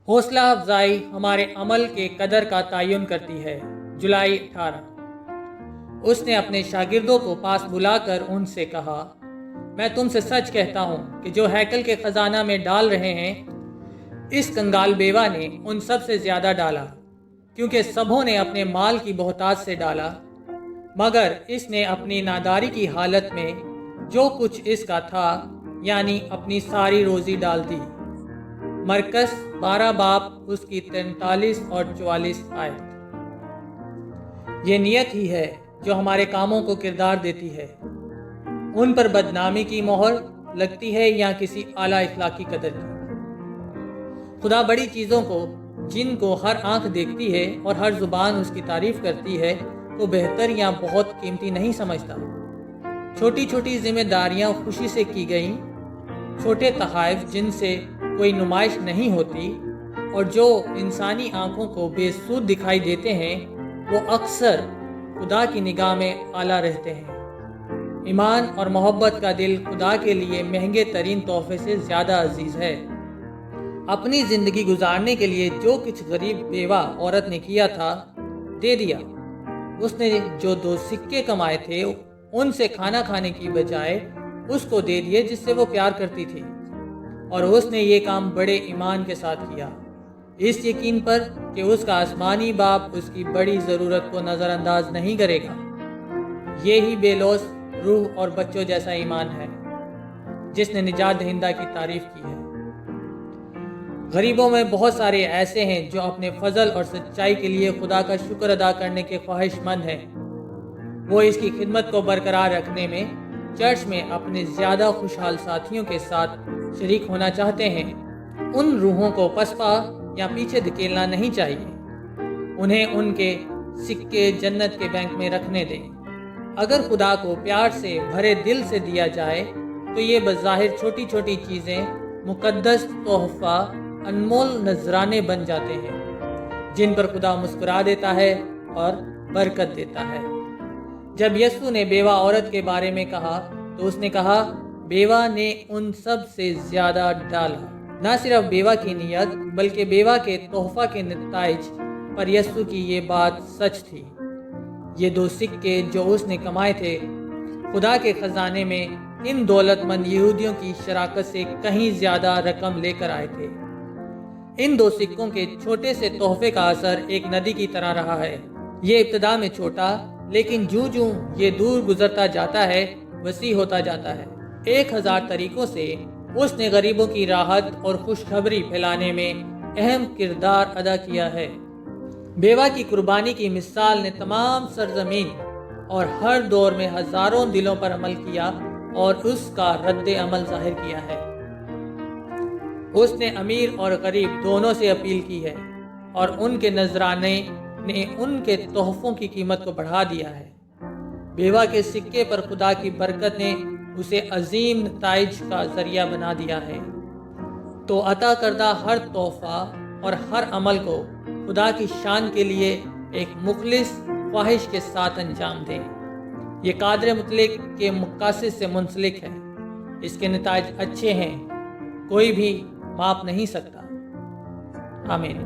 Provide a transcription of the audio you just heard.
حوصلہ افزائی ہمارے عمل کے قدر کا تعین کرتی ہے۔ جولائی 18۔ اس نے اپنے شاگردوں کو پاس بلا کر ان سے کہا، میں تم سے سچ کہتا ہوں کہ جو ہیکل کے خزانہ میں ڈال رہے ہیں، اس کنگال بیوہ نے ان سب سے زیادہ ڈالا، کیونکہ سبھوں نے اپنے مال کی بہتات سے ڈالا، مگر اس نے اپنی ناداری کی حالت میں جو کچھ اس کا تھا، یعنی اپنی ساری روزی ڈال دی۔ مرکز 12 باب اس کی 43 اور 44 آیت۔ یہ نیت ہی ہے جو ہمارے کاموں کو کردار دیتی ہے۔ ان پر بدنامی کی مہر لگتی ہے یا کسی اعلیٰ اخلاقی قدر کی۔ خدا بڑی چیزوں کو، جن کو ہر آنکھ دیکھتی ہے اور ہر زبان اس کی تعریف کرتی ہے، کو بہتر یا بہت قیمتی نہیں سمجھتا۔ چھوٹی چھوٹی ذمہ داریاں خوشی سے کی گئیں، چھوٹے تحائف جن سے کوئی نمائش نہیں ہوتی اور جو انسانی آنکھوں کو بے سود دکھائی دیتے ہیں، وہ اکثر خدا کی نگاہ میں اعلیٰ رہتے ہیں۔ ایمان اور محبت کا دل خدا کے لیے مہنگے ترین تحفے سے زیادہ عزیز ہے۔ اپنی زندگی گزارنے کے لیے جو کچھ غریب بیوہ عورت نے کیا تھا، دے دیا۔ اس نے جو 2 سکے کمائے تھے، ان سے کھانا کھانے کی بجائے اس کو دے دیے جس سے وہ پیار کرتی تھی، اور اس نے یہ کام بڑے ایمان کے ساتھ کیا، اس یقین پر کہ اس کا آسمانی باپ اس کی بڑی ضرورت کو نظر انداز نہیں کرے گا۔ یہی بے لوث روح اور بچوں جیسا ایمان ہے جس نے نجات دہندہ کی تعریف کی ہے۔ غریبوں میں بہت سارے ایسے ہیں جو اپنے فضل اور سچائی کے لیے خدا کا شکر ادا کرنے کے خواہش مند ہیں۔ وہ اس کی خدمت کو برقرار رکھنے میں چرچ میں اپنے زیادہ خوشحال ساتھیوں کے ساتھ شریک ہونا چاہتے ہیں۔ ان روحوں کو پسپا یا پیچھے دھکیلنا نہیں چاہیے۔ انہیں ان کے سکے جنت کے بینک میں رکھنے دیں۔ اگر خدا کو پیار سے بھرے دل سے دیا جائے تو یہ بظاہر چھوٹی چھوٹی چیزیں مقدس تحفہ، انمول نذرانے بن جاتے ہیں، جن پر خدا مسکرا دیتا ہے اور برکت دیتا ہے۔ جب یسوع نے بیوہ عورت کے بارے میں کہا تو اس نے کہا، بیوہ نے ان سب سے زیادہ ڈالا۔ نہ صرف بیوہ کی نیت بلکہ بیوہ کے تحفہ کے نتائج پر یسوع کی یہ بات سچ تھی۔ یہ 2 سکے جو اس نے کمائے تھے، خدا کے خزانے میں ان دولت مند یہودیوں کی شراکت سے کہیں زیادہ رقم لے کر آئے تھے۔ ان 2 سکوں کے چھوٹے سے تحفے کا اثر ایک ندی کی طرح رہا ہے۔ یہ ابتدا میں چھوٹا، لیکن جوں جوں یہ دور گزرتا جاتا ہے، وسیع ہوتا جاتا ہے۔ 1000 طریقوں سے اس نے غریبوں کی راحت اور خوشخبری پھیلانے میں اہم کردار ادا کیا ہے۔ بیوہ کی قربانی کی مثال نے تمام سرزمین اور ہر دور میں ہزاروں دلوں پر عمل کیا اور اس کا رد عمل ظاہر کیا ہے۔ اس نے امیر اور غریب دونوں سے اپیل کی ہے، اور ان کے نذرانے نے ان کے تحفوں کی قیمت کو بڑھا دیا ہے۔ بیوہ کے سکے پر خدا کی برکت نے اسے عظیم نتائج کا ذریعہ بنا دیا ہے۔ تو عطا کردہ ہر تحفہ اور ہر عمل کو خدا کی شان کے لیے ایک مخلص خواہش کے ساتھ انجام دیں۔ یہ قادر مطلق کے مقاصد سے منسلک ہے۔ اس کے نتائج اچھے ہیں، کوئی بھی ماپ نہیں سکتا۔ آمین۔